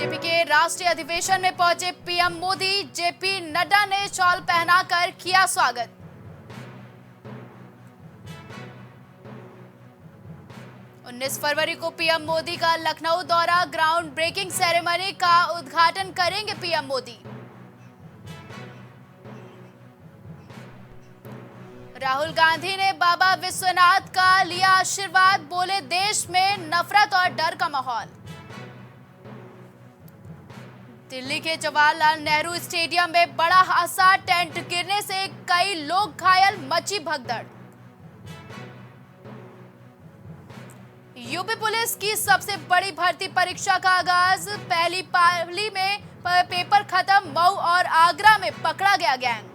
BJP के राष्ट्रीय अधिवेशन में पहुंचे पीएम मोदी, जेपी नड्डा ने शॉल पहनाकर किया स्वागत। उन्नीस फरवरी को पीएम मोदी का लखनऊ दौरा, ग्राउंड ब्रेकिंग सेरेमनी का उद्घाटन करेंगे पीएम मोदी। राहुल गांधी ने बाबा विश्वनाथ का लिया आशीर्वाद, बोले देश में नफरत और डर का माहौल। दिल्ली के जवाहरलाल नेहरू स्टेडियम में बड़ा हादसा, टेंट गिरने से कई लोग घायल, मची भगदड़। यूपी पुलिस की सबसे बड़ी भर्ती परीक्षा का आगाज, पहली पाली में पेपर खत्म, मऊ और आगरा में पकड़ा गया गैंग।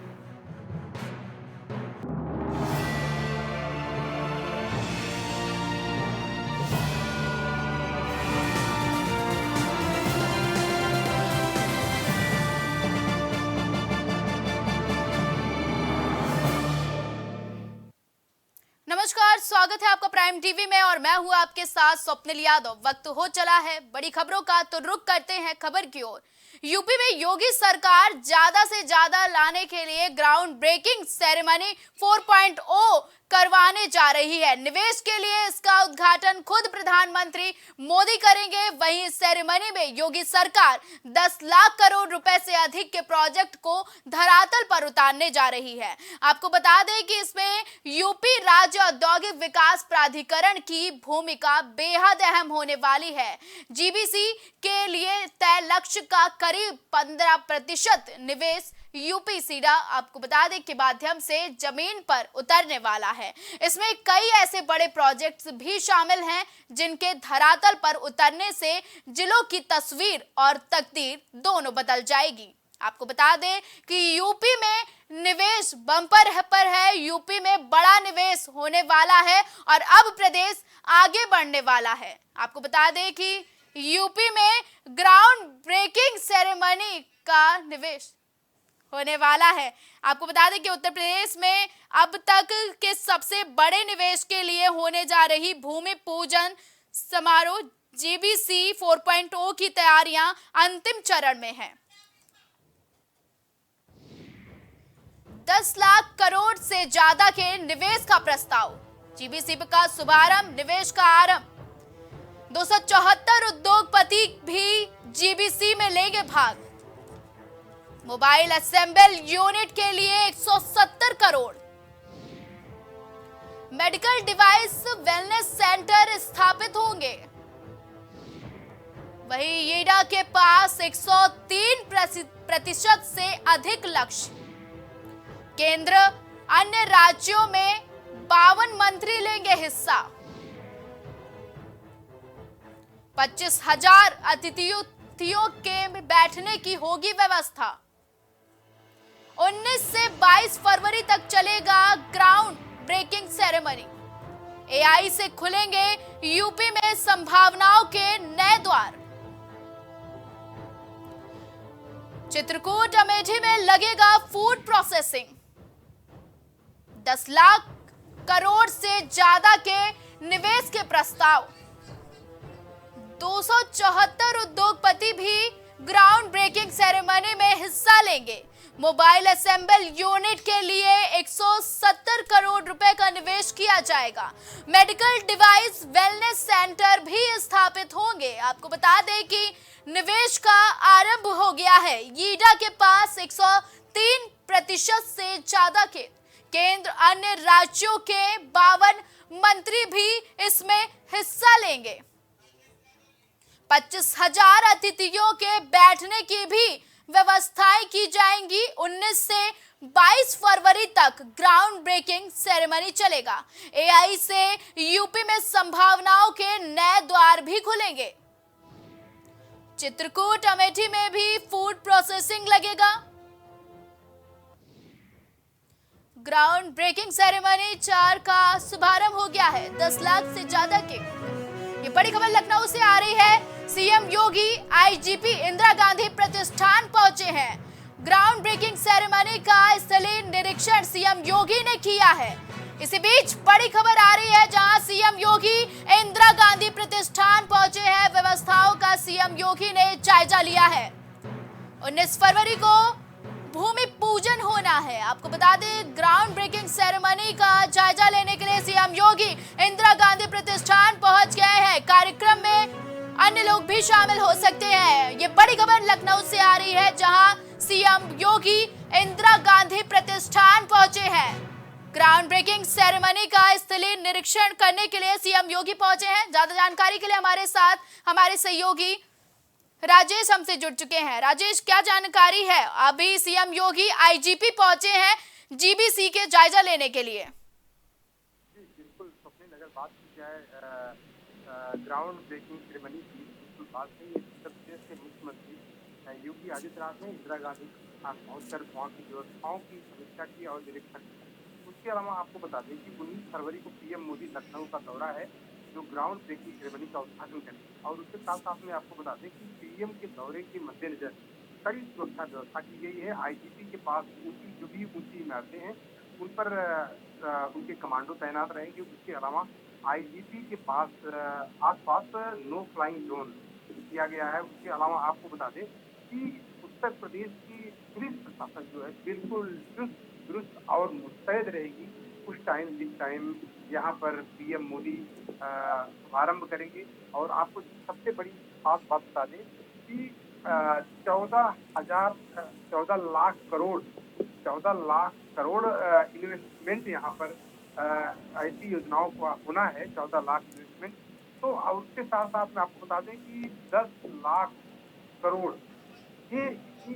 नमस्कार, स्वागत है आपका प्राइम टीवी में और मैं हूं आपके साथ स्वप्निल यादव। वक्त हो चला है बड़ी खबरों का, तो रुक करते हैं खबर की ओर। यूपी में योगी सरकार ज्यादा से ज्यादा लाने के लिए ग्राउंड ब्रेकिंग सेरेमनी 4.0 करवाने जा रही है। निवेश के लिए इसका उद्घाटन खुद प्रधानमंत्री मोदी करेंगे। वहीं इस सेरेमनी में योगी सरकार 10 लाख करोड़ रुपए से अधिक के प्रोजेक्ट को धरातल पर उतारने जा रही है। आपको बता दें कि इसमें यूपी राज्य औद्योगिक विकास प्राधिकरण की भूमिका बेहद अहम होने वाली है। जीबीसी के लिए तय लक्ष्य का करीब 15% निवेश यूपी सीधा आपको बता दें के माध्यम से जमीन पर उतरने वाला है। इसमें कई ऐसे बड़े प्रोजेक्ट्स भी शामिल हैं जिनके धरातल पर उतरने से जिलों की तस्वीर और तकदीर दोनों बदल जाएगी। आपको बता दें कि यूपी में निवेश बम्पर पर है, यूपी में बड़ा निवेश होने वाला है और अब प्रदेश आगे बढ़ने वाला है। आपको बता दें कि यूपी में ग्राउंड ब्रेकिंग सेरेमनी का निवेश होने वाला है। आपको बता दें कि उत्तर प्रदेश में अब तक के सबसे बड़े निवेश के लिए होने जा रही भूमि पूजन समारोह जीबीसी 4.0 की तैयारियां अंतिम चरण में है। 10 लाख करोड़ से ज्यादा के निवेश का प्रस्ताव, जीबीसी का शुभारंभ, निवेश का आरंभ। 274 उद्योगपति भी जीबीसी में लेंगे भाग। मोबाइल असेंबल यूनिट के लिए 170 crore. Medical device wellness centre स्थापित होंगे। वहीं येडा के पास 103% से अधिक लक्ष्य। केंद्र अन्य राज्यों में 52 मंत्री लेंगे हिस्सा। 25,000 अतिथियों के बैठने की होगी व्यवस्था। 19 से 22 फरवरी तक चलेगा ग्राउंड ब्रेकिंग सेरेमनी। एआई से खुलेंगे यूपी में संभावनाओं के नए द्वार। चित्रकूट अमेठी में लगेगा फूड प्रोसेसिंग। 10 लाख करोड़ से ज्यादा के निवेश के प्रस्ताव। 274 उद्योगपति भी ग्राउंड ब्रेकिंग सेरेमनी में हिस्सा लेंगे। मोबाइल असेंबल यूनिट के लिए 170 करोड़ रुपए का निवेश किया जाएगा। मेडिकल डिवाइस वेलनेस सेंटर भी स्थापित होंगे। आपको बता दें कि निवेश का आरंभ हो गया है। येडा के पास 103% से ज्यादा के केंद्र अन्य राज्यों के 52 मंत्री भी इसमें हिस्सा लेंगे। 25,000 अतिथियों के बैठने की भी व्यवस्थाएं की जाएंगी। 19 से 22 फरवरी तक ग्राउंड ब्रेकिंग सेरेमनी चलेगा। एआई से यूपी में संभावनाओं के नए द्वार भी खुलेंगे। चित्रकूट अमेठी में भी फूड प्रोसेसिंग लगेगा। ग्राउंड ब्रेकिंग सेरेमनी 4 का शुभारंभ हो गया है। 10 लाख से ज्यादा के ये बड़ी खबर लखनऊ से आ रही है। सीएम योगी आईजीपी इंदिरा गांधी प्रतिष्ठान पहुंचे हैं। ग्राउंड ब्रेकिंग सेरेमनी का स्थलीय निरीक्षण सीएम योगी ने किया है। इसी बीच बड़ी खबर आ रही है जहां सीएम योगी इंदिरा गांधी प्रतिष्ठान पहुंचे हैं। व्यवस्थाओं का सीएम योगी ने जायजा लिया है। 19 फरवरी को भूमि पूजन होना है। आपको बता दें, ग्राउंड ब्रेकिंग सेरेमनी का जायजा लेने के लिए सीएम योगी इंदिरा गांधी प्रतिष्ठान पहुंच गए हैं। कार्यक्रम में अन्य लोग भी शामिल हो सकते हैं। ये बड़ी खबर लखनऊ से आ रही है, जहां सीएम योगी इंदिरा गांधी प्रतिष्ठान पहुंचे हैं। ग्राउंड ब्रेकिंग सेरेमनी का स्थलीय निरीक्षण करने के लिए सीएम योगी पहुंचे हैं। ज्यादा जानकारी के लिए हमारे साथ हमारे सहयोगी राजेश हमसे जुड़ चुके हैं। राजेश, क्या जानकारी है? अभी सीएम योगी आईजीपी पहुंचे हैं जीबीसी के जायजा लेने के लिए। बिल्कुल स्वप्निल, अगर बात की जाए ग्राउंड ब्रेकिंग सेरेमनी की, बिल्कुल बात नहीं है। उत्तर प्रदेश के मुख्यमंत्री योगी आदित्यनाथ ने इंदिरा गांधी पहुंचकर वहाँ की व्यवस्थाओं की समीक्षा की और निरीक्षण किया। उसके अलावा आपको बता दें कि 19 फरवरी को पीएम मोदी लखनऊ का दौरा है, जो ग्राउंड ब्रेकिंग सेरेमनी का उद्घाटन करेंगे। और उसके साथ साथ में आपको बता दें कि पीएम के दौरे के मद्देनजर कड़ी सुरक्षा व्यवस्था की गई है। आईजीपी के पास जो भी ऊंची इमारतें हैं उन पर उनके कमांडो तैनात रहेंगे। उसके अलावा आईजीपी के पास आसपास नो फ्लाइंग जोन किया गया है। उसके अलावा आपको बता दें कि उत्तर प्रदेश की पुलिस प्रशासन जो है बिल्कुल चुस्त दुरुस्त और मुस्तैद रहेगी उस टाइम जिस टाइम यहाँ पर पीएम मोदी शुभारंभ करेंगे। और आपको सबसे बड़ी खास बात बता दें कि 14 लाख करोड़ इन्वेस्टमेंट यहाँ पर ऐसी योजनाओं को होना है। 14 लाख इन्वेस्टमेंट, तो उसके साथ साथ में आपको बता दें कि 10 लाख करोड़ ये इतनी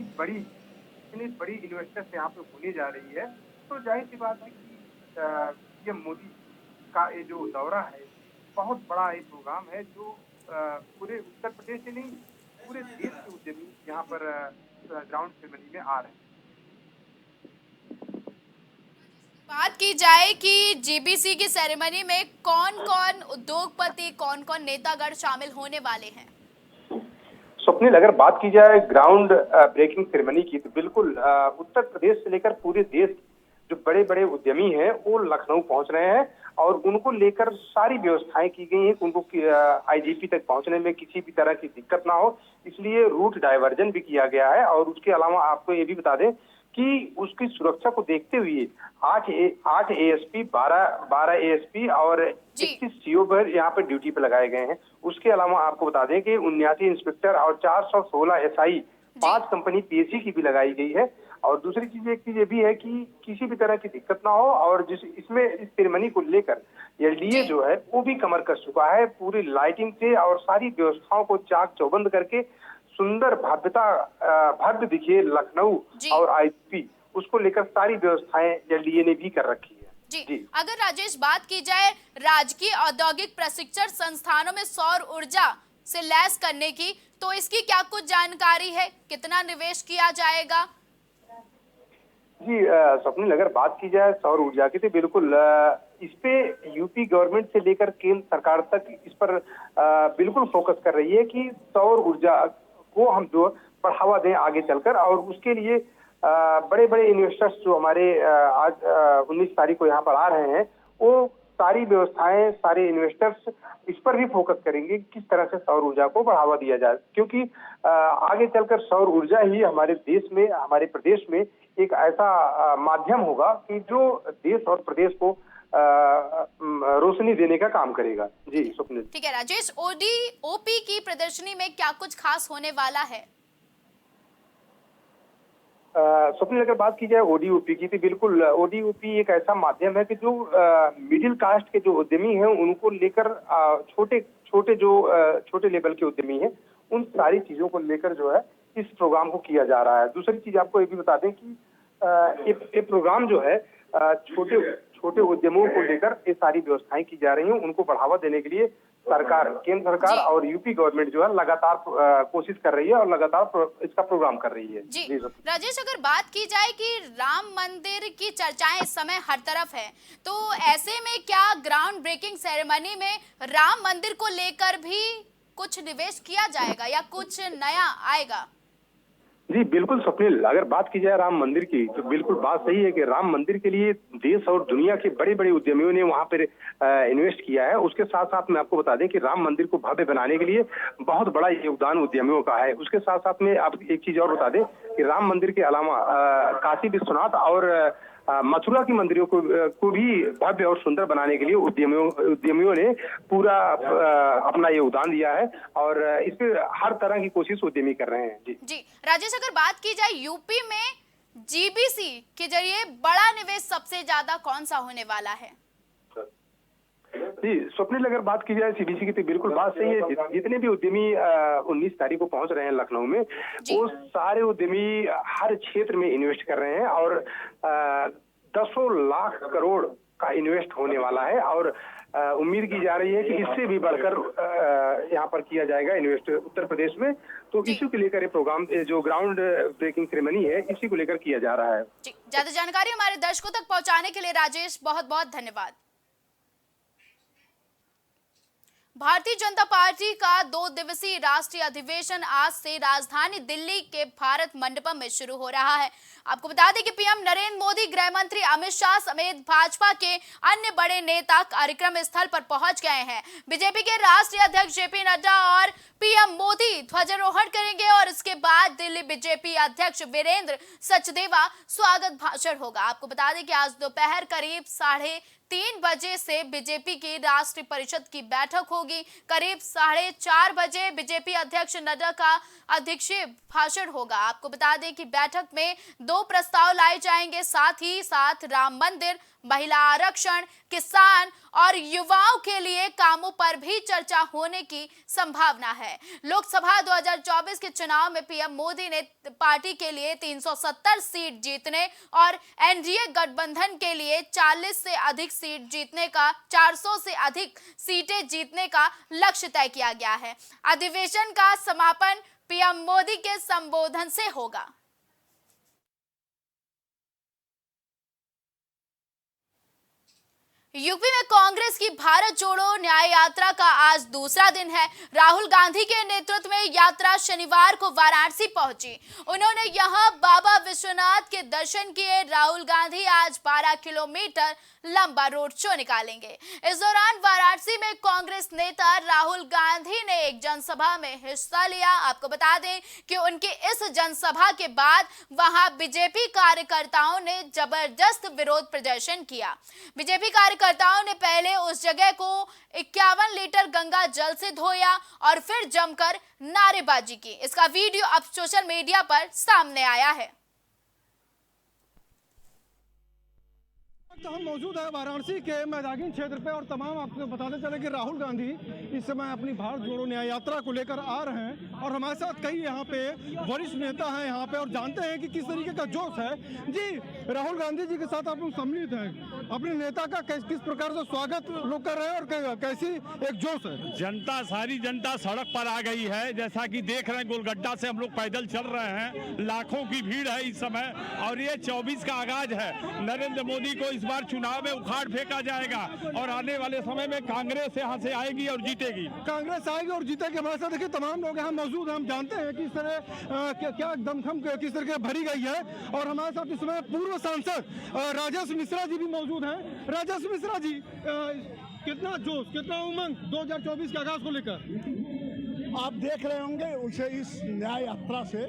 बड़ी इन्वेस्टमेंट यहाँ पे होने जा रही है। तो जाहिर सी बात है कि पीएम मोदी का ये जो दौरा है बहुत बड़ा एक प्रोग्राम है, जो पूरे उत्तर प्रदेश से नहीं पूरे देश के उद्यमी यहाँ पर ग्राउंड सेरेमनी में आ रहे हैं। बात की जाए कि जीबीसी की सेरेमनी में कौन कौन उद्योगपति, कौन कौन नेतागण शामिल होने वाले हैं? स्वप्निल, अगर बात की जाए ग्राउंड ब्रेकिंग सेरेमनी की, तो बिल्कुल उत्तर प्रदेश से लेकर पूरे देश जो बड़े बड़े उद्यमी हैं वो लखनऊ पहुंच रहे हैं। और उनको लेकर सारी व्यवस्थाएं की गई हैं कि उनको आईजीपी तक पहुंचने में किसी भी तरह की दिक्कत ना हो, इसलिए रूट डाइवर्जन भी किया गया है। और उसके अलावा आपको ये भी बता दें कि उसकी सुरक्षा को देखते हुए 8 एएसपी, 12 एएसपी और 21 सीओ पर यहाँ पर ड्यूटी पे लगाए गए हैं। उसके अलावा आपको बता दें कि 79 इंस्पेक्टर और 416 एसआई, 5 कंपनी पीएससी की भी लगाई गई है। और दूसरी चीज, एक चीज ये भी है कि किसी भी तरह की दिक्कत ना हो। और इस सेरेमनी को लेकर एलडीए जो है वो भी कमर कस चुका है। पूरी लाइटिंग से और सारी व्यवस्थाओं को चाक चौबंद करके सुंदर भव्य दिखे लखनऊ और आईजीपी, उसको लेकर सारी व्यवस्थाएं एलडीए ने भी कर रखी है। जी। अगर राजेश बात की जाए राजकीय औद्योगिक प्रशिक्षण संस्थानों में सौर ऊर्जा से लैस करने की, तो इसकी क्या कुछ जानकारी है? कितना निवेश किया जाएगा? जी स्वप्निल, अगर बात की जाए सौर ऊर्जा की, तो बिल्कुल इस पे यूपी गवर्नमेंट से लेकर केंद्र सरकार तक इस पर बिल्कुल फोकस कर रही है कि सौर ऊर्जा को हम जो बढ़ावा दें आगे चलकर। और उसके लिए बड़े बड़े इन्वेस्टर्स जो हमारे आज 19 तारीख को यहाँ पर आ रहे हैं, वो सारी व्यवस्थाएं, सारे इन्वेस्टर्स इस पर भी फोकस करेंगे किस तरह से सौर ऊर्जा को बढ़ावा दिया जाए। क्योंकि आगे चलकर सौर ऊर्जा ही हमारे देश में, हमारे प्रदेश में एक ऐसा माध्यम होगा कि जो देश और प्रदेश को रोशनी देने का काम करेगा। जी स्वप्निल। ठीक है राजेश, ओडीओपी की प्रदर्शनी में क्या कुछ खास होने वाला है? स्वप्निल, अगर बात की जाए ओडीओपी की, तो बिल्कुल ओडीओपी एक ऐसा माध्यम है कि जो मिडिल कास्ट के जो उद्यमी हैं उनको लेकर छोटे लेवल के उद्यमी हैं, उन सारी चीजों को लेकर जो है इस प्रोग्राम को किया जा रहा है। दूसरी चीज आपको ये भी बता दें कि ये प्रोग्राम जो है छोटे उद्यमों को लेकर ये सारी व्यवस्थाएं की जा रही हैं। उनको बढ़ावा देने के लिए केंद्र सरकार और यूपी गवर्नमेंट जो है लगातार कोशिश कर रही है और लगातार इसका प्रोग्राम कर रही है। जी राजेश, अगर बात की जाए कि राम मंदिर की चर्चाएं इस समय हर तरफ है, तो ऐसे में क्या ग्राउंड ब्रेकिंग सेरेमनी में राम मंदिर को लेकर भी कुछ निवेश किया जाएगा या कुछ नया आएगा? जी बिल्कुल स्वप्निल, अगर बात की जाए राम मंदिर की तो बिल्कुल बात सही है कि राम मंदिर के लिए देश और दुनिया के बड़े बड़े उद्यमियों ने वहां पर इन्वेस्ट किया है। उसके साथ साथ मैं आपको बता दें कि राम मंदिर को भव्य बनाने के लिए बहुत बड़ा योगदान उद्यमियों का है। उसके साथ साथ में आप एक चीज और बता दें कि राम मंदिर के अलावा काशी विश्वनाथ और मथुरा की मंदिरों को भी भव्य और सुंदर बनाने के लिए उद्यमियों ने पूरा अपना योगदान दिया है और इस पे हर तरह की कोशिश उद्यमी कर रहे हैं। जी जी राजेश, अगर बात की जाए यूपी में जीबीसी के जरिए बड़ा निवेश सबसे ज्यादा कौन सा होने वाला है? जी स्वप्निल, अगर बात की जाए सीबीसी की तो बिल्कुल बात सही है। जितने भी उद्यमी 19 तारीख को पहुंच रहे हैं लखनऊ में, वो सारे उद्यमी हर क्षेत्र में इन्वेस्ट कर रहे हैं और दसों लाख करोड़ का इन्वेस्ट होने वाला है और उम्मीद की जा रही है कि इससे भी बढ़कर यहाँ पर किया जाएगा इन्वेस्ट उत्तर प्रदेश में। तो इसी को लेकर ये प्रोग्राम जो ग्राउंड ब्रेकिंग सेरेमनी है, इसी को लेकर किया जा रहा है। ज्यादा जानकारी हमारे दर्शकों तक पहुंचाने के लिए राजेश बहुत बहुत धन्यवाद। भारतीय जनता पार्टी का 2 दिवसीय राष्ट्रीय अधिवेशन आज से राजधानी दिल्ली के भारत मंडपम में शुरू हो रहा है। आपको बता दें कि पीएम नरेंद्र मोदी, गृह मंत्री अमित शाह समेत भाजपा के अन्य बड़े नेता कार्यक्रम स्थल पर पहुंच गए हैं। बीजेपी के राष्ट्रीय अध्यक्ष जेपी नड्डा और पीएम मोदी ध्वजारोहण करेंगे और इसके बाद दिल्ली बीजेपी अध्यक्ष वीरेंद्र सचदेवा स्वागत भाषण होगा। आपको बता दें कि आज दोपहर करीब 3:30 बजे से बीजेपी की राष्ट्रीय परिषद की बैठक होगी। करीब 4:30 बजे बीजेपी अध्यक्ष नड्डा का अध्यक्षीय भाषण होगा। आपको बता दें कि बैठक में 2 प्रस्ताव लाए जाएंगे, साथ ही साथ राम मंदिर, महिला आरक्षण, किसान और युवाओं के लिए कामों पर भी चर्चा होने की संभावना है। लोकसभा 2024 के चुनाव में पीएम मोदी ने पार्टी के लिए 370 सीट जीतने और एनडीए गठबंधन के लिए 40 से अधिक सीट जीतने का 400 से अधिक सीटें जीतने का लक्ष्य तय किया गया है। अधिवेशन का समापन पीएम मोदी के संबोधन से होगा। यूपी में कांग्रेस की भारत जोड़ो न्याय यात्रा का आज दूसरा दिन है। राहुल गांधी के नेतृत्व में यात्रा शनिवार को वाराणसी पहुंची। उन्होंने यहां बाबा विश्वनाथ के दर्शन किए। राहुल गांधी आज 12 किलोमीटर लंबा रोड शो निकालेंगे। इस दौरान वाराणसी में कांग्रेस नेता राहुल गांधी ने एक जनसभा में हिस्सा लिया। आपको बता दें कि उनकी इस जनसभा के बाद वहां बीजेपी कार्यकर्ताओं ने जबरदस्त विरोध प्रदर्शन किया। बीजेपी कार्यकर्ताओं ने पहले उस जगह को 51 लीटर गंगा जल से धोया और फिर जमकर नारेबाजी की। इसका वीडियो अब सोशल मीडिया पर सामने आया है। तो हम मौजूद है वाराणसी के मैदानी क्षेत्र पे और तमाम आपको बताते चले कि राहुल गांधी इस समय अपनी भारत जोड़ो न्याय यात्रा को लेकर आ रहे हैं और हमारे साथ कई यहाँ पे वरिष्ठ नेता हैं यहाँ पे और जानते हैं कि किस तरीके का जोश है। जी राहुल गांधी जी के साथ आप लोग सम्मिलित हैं, अपने नेता का किस प्रकार से स्वागत लोग कर रहे हैं और कैसी एक जोश है? जनता, सारी जनता सड़क पर आ गई है। जैसा कि देख रहे हैं गोलगड्डा से हम लोग पैदल चल रहे हैं, लाखों की भीड़ है इस समय और ये 24 का आगाज है। नरेंद्र मोदी को इस बार चुनाव में उखाड़ फेंका जाएगा और आने वाले समय में कांग्रेस यहाँ से आएगी और जीतेगी। कांग्रेस आएगी और जीतेगी। हमारे साथ देखिए तमाम लोग यहाँ मौजूद हैं, हम जानते हैं कि इस तरह क्या दमखम किस तरह की भरी गई है और हमारे साथ इस समय पूर्व सांसद राजेश मिश्रा जी भी मौजूद हैं। राजेश मिश्रा जी, कितना जोश, कितना उमंग 2024 के आगाज को लेकर? आप देख रहे होंगे उसे इस न्याय यात्रा से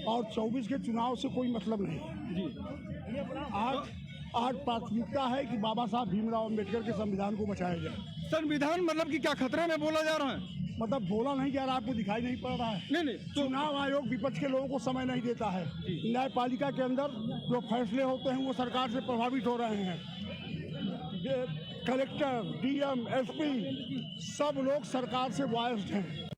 और 24 के चुनाव से कोई मतलब नहीं जी। आज प्राथमिकता है कि बाबा साहब भीमराव अंबेडकर के संविधान को बचाया जाए। संविधान मतलब कि क्या खतरे में बोला जा रहा है? मतलब बोला नहीं जा रहा, आपको दिखाई नहीं पड़ रहा है? नहीं चुनाव आयोग विपक्ष के लोगों को समय नहीं देता है। न्यायपालिका के अंदर जो फैसले होते हैं वो सरकार से प्रभावित हो रहे हैं। कलेक्टर, डीएम, एसपी सब लोग सरकार से वायस्ड हैं।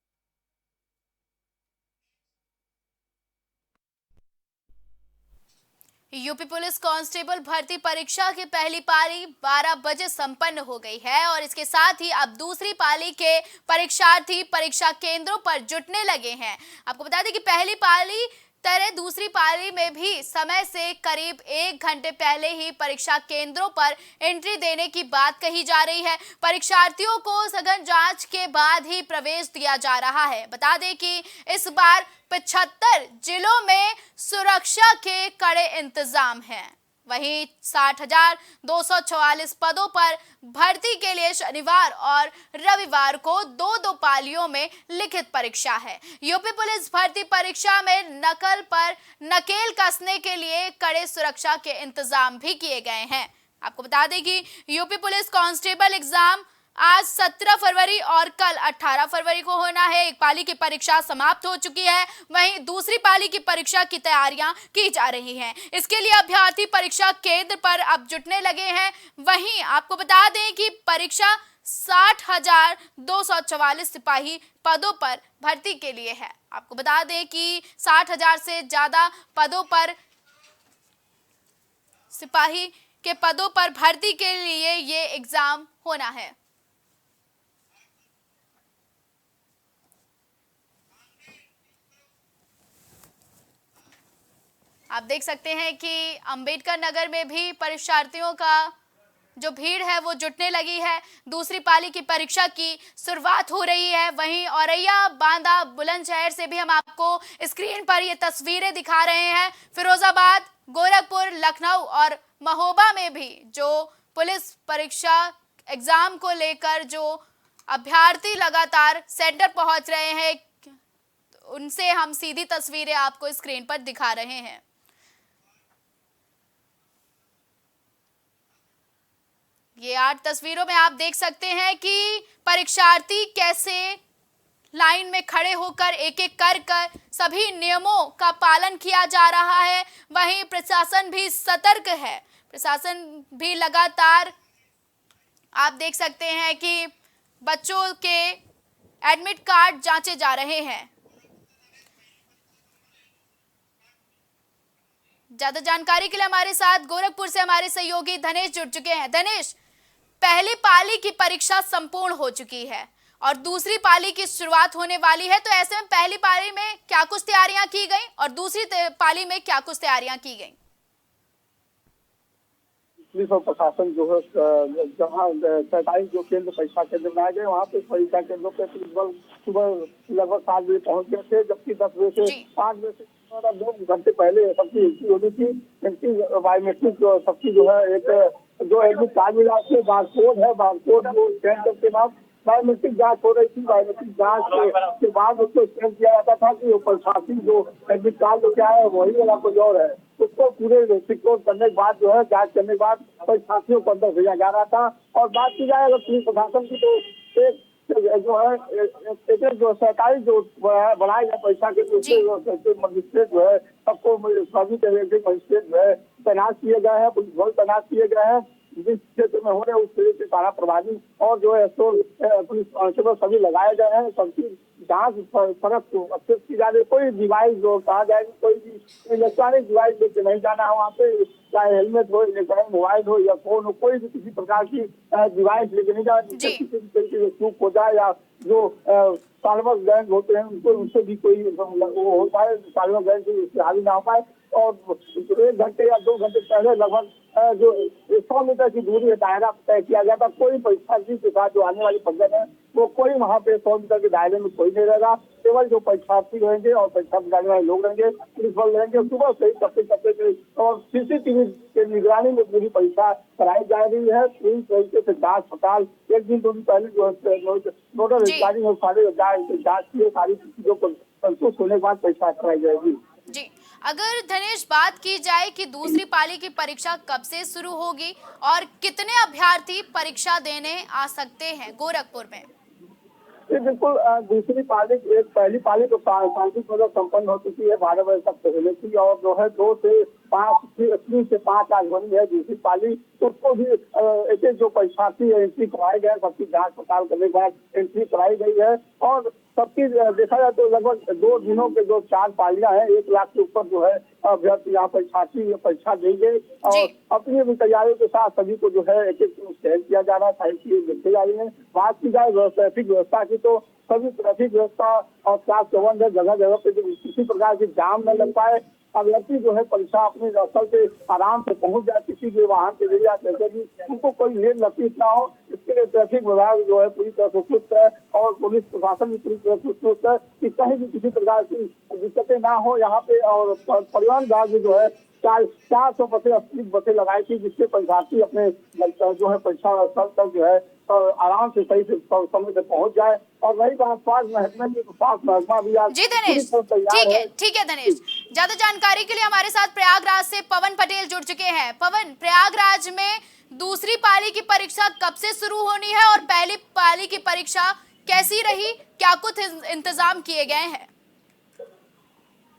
यूपी पुलिस कांस्टेबल भर्ती परीक्षा की पहली पाली 12 बजे संपन्न हो गई है और इसके साथ ही अब दूसरी पाली के परीक्षार्थी परीक्षा केंद्रों पर जुटने लगे हैं। आपको बता दें कि पहली पाली तरह दूसरी पाली में भी समय से करीब 1 घंटे पहले ही परीक्षा केंद्रों पर एंट्री देने की बात कही जा रही है। परीक्षार्थियों को सघन जांच के बाद ही प्रवेश दिया जा रहा है। बता दें कि इस बार 75 जिलों में सुरक्षा के कड़े इंतजाम हैं। वहीं 60,244 पदों पर भर्ती के लिए शनिवार और रविवार को दो पालियों में लिखित परीक्षा है। यूपी पुलिस भर्ती परीक्षा में नकल पर नकेल कसने के लिए कड़े सुरक्षा के इंतजाम भी किए गए हैं। आपको बता दें कि यूपी पुलिस कांस्टेबल एग्जाम आज 17 फरवरी और कल 18 फरवरी को होना है। एक पाली की परीक्षा समाप्त हो चुकी है, वहीं दूसरी पाली की परीक्षा की तैयारियां की जा रही हैं। इसके लिए अभ्यर्थी परीक्षा केंद्र पर अब जुटने लगे हैं। वहीं आपको बता दें कि परीक्षा 60,244 सिपाही पदों पर भर्ती के लिए है। आपको बता दें कि 60,000 से ज्यादा पदों पर सिपाही के पदों पर भर्ती के लिए ये एग्जाम होना है। आप देख सकते हैं कि अंबेडकर नगर में भी परीक्षार्थियों का जो भीड़ है वो जुटने लगी है। दूसरी पाली की परीक्षा की शुरुआत हो रही है। वहीं औरैया, बांदा, बुलंदशहर से भी हम आपको स्क्रीन पर ये तस्वीरें दिखा रहे हैं। फिरोजाबाद, गोरखपुर, लखनऊ और महोबा में भी जो पुलिस परीक्षा एग्जाम को लेकर जो अभ्यर्थी लगातार सेंटर पहुंच रहे हैं, उनसे हम सीधी तस्वीरें आपको स्क्रीन पर दिखा रहे हैं। ये 8 तस्वीरों में आप देख सकते हैं कि परीक्षार्थी कैसे लाइन में खड़े होकर एक एक कर सभी नियमों का पालन किया जा रहा है। वहीं प्रशासन भी सतर्क है। प्रशासन भी लगातार आप देख सकते हैं कि बच्चों के एडमिट कार्ड जांचे जा रहे हैं। ज्यादा जानकारी के लिए हमारे साथ गोरखपुर से हमारे सहयोगी धनेश जुड़ चुके हैं। धनेश, पहली पाली की परीक्षा संपूर्ण हो चुकी है और दूसरी पाली की शुरुआत होने वाली है, तो ऐसे में पहली पाली में क्या कुछ तैयारियां की गई और दूसरी पाली में क्या कुछ तैयारियां की गई? पुलिस और प्रशासन जो है जहाँ सरकारी जो केंद्र परीक्षा केंद्र बनाए गए वहाँ पे परीक्षा केंद्रों पे पुलिस बल सुबह लगभग 7 बजे पहुँच गए थे, जबकि 10 बजे से 5 बजे से 2 घंटे पहले सबकी एंट्री होनी थी। एंट्री बायोमेट्रिक सबकी जो है एक जो एडमिट कार्ड मिला उसके बारकोड है, बारकोड वो स्कैन करके बाद बायोमेट्रिक जांच हो रही थी। बायोमेट्रिक जांच के बाद उसको स्कैन किया जाता था कि वो प्रशासन जो एडमिट कार्ड जो क्या है वही वाला कोई और है, उसको पूरे सिक्योर करने के बाद जो है जांच करने के बाद परीक्षार्थियों को अंदर भेजा जा रहा था। और बात की जाए अगर पुलिस प्रशासन की तो एक जो है जो सरकारी जो बनाए गए परीक्षा के मजिस्ट्रेट जो है सबको सभी तरह के मजिस्ट्रेट जो है तैनात किए गए हैं, पुलिस बल तैनात किए गए हैं। जिस क्षेत्र में हो रहे उस क्षेत्र के थाना प्रभारी और जो है पुलिस कांस्टेबल सभी लगाए गए हैं। सबकी जांच परख अच्छे की जा रही है। कोई डिवाइस जो कहा जाएगी, कोई भी इलेक्ट्रॉनिक डिवाइस लेके नहीं जाना है वहाँ पे, चाहे हेलमेट हो, इलेक्ट्रॉनिक मोबाइल हो या फोन हो, कोई भी किसी प्रकार की डिवाइस लेके नहीं जाना, जिससे किसी भी तरीके से चूक हो जाए या जो सार्वजनिक गैंग होते हैं उनको उनसे भी कोई वो हो पाए, सार्वजनिक गैंग से हावी ना हो पाए। और 1 घंटे या 2 घंटे पहले लगभग जो 100 मीटर की दूरी है दायरा तय किया गया था। कोई परीक्षार्थी के साथ जो आने वाली पंगत है वो कोई वहाँ पे 100 मीटर के दायरे में कोई नहीं रहेगा। केवल जो परीक्षार्थी रहेंगे और परीक्षा दिलाने वाले लोग रहेंगे, पुलिस बल रहेंगे। सुबह से ही कपड़े और सीसीटीवी के निगरानी में पूरी परीक्षा कराई जा रही है। पूरी तरीके से जांच पड़ताल 1 दिन 2 दिन पहले जो नोडल अधिकारी है सारे जांच किए, सारी चीजों को संतुष्ट होने के बाद परीक्षा कराई जाएगी। जी, अगर धनेश बात की जाए कि दूसरी पाली की परीक्षा कब से शुरू होगी और कितने अभ्यर्थी परीक्षा देने आ सकते हैं गोरखपुर में? बिल्कुल, दूसरी पाली पहली पाली तो शांतिपूर्वक संपन्न हो चुकी है, 12 बजे तक पहले थी और जो है 2 से 5 आज बनी है दूसरी पाली। तो उसको भी एक जो परीक्षार्थी एंट्री कराए गए, सबकी जांच पड़ताल करने के बाद एंट्री कराई गई है। और सबकी देखा जाए तो लगभग 2 दिनों के जो 4 पालियां हैं, 1 लाख के ऊपर जो है अभ्यर्थी यहाँ परीक्षार्थी परीक्षा देंगे। और अपनी अपनी तैयारियों के साथ सभी को जो है एक एक स्कैन किया जा रहा है, सारी चीजें देखी जा रही है। बात की जाए ट्रैफिक व्यवस्था की तो सभी ट्रैफिक व्यवस्था और चाक चौबंद है, जगह जगह पे किसी प्रकार की जाम न लग पाए, अभ्यर्थी जो है परीक्षा अपने स्थल से आराम से पहुंच जाए, किसी भी वाहन के जरिए जैसे कि उनको कोई लेट लतीफ ना हो। इसके लिए ट्रैफिक विभाग जो है पूरी तरह से चुस्त है और पुलिस प्रशासन भी पूरी तरह से चुस्त है कि कहीं भी किसी प्रकार की दिक्कतें ना हो यहाँ पे। और परिवहन विभाग भी जो है 400 बसें 80 बसें लगाई थी, जिससे परीक्षार्थी अपने जो है परीक्षा स्थल तक जो है आराम से सही से समय से पहुंच जाए। और रही बात स्वास्थ्य महकमे की, तो स्वास्थ्य महकमा भी आज जी दिनेश, ठीक है दिनेश, ज्यादा जानकारी के लिए हमारे साथ प्रयागराज से पवन पटेल जुड़ चुके हैं। पवन, प्रयागराज में दूसरी पाली की परीक्षा कब से शुरू होनी है और पहली पाली की परीक्षा कैसी रही, क्या कुछ इंतजाम किए गए हैं?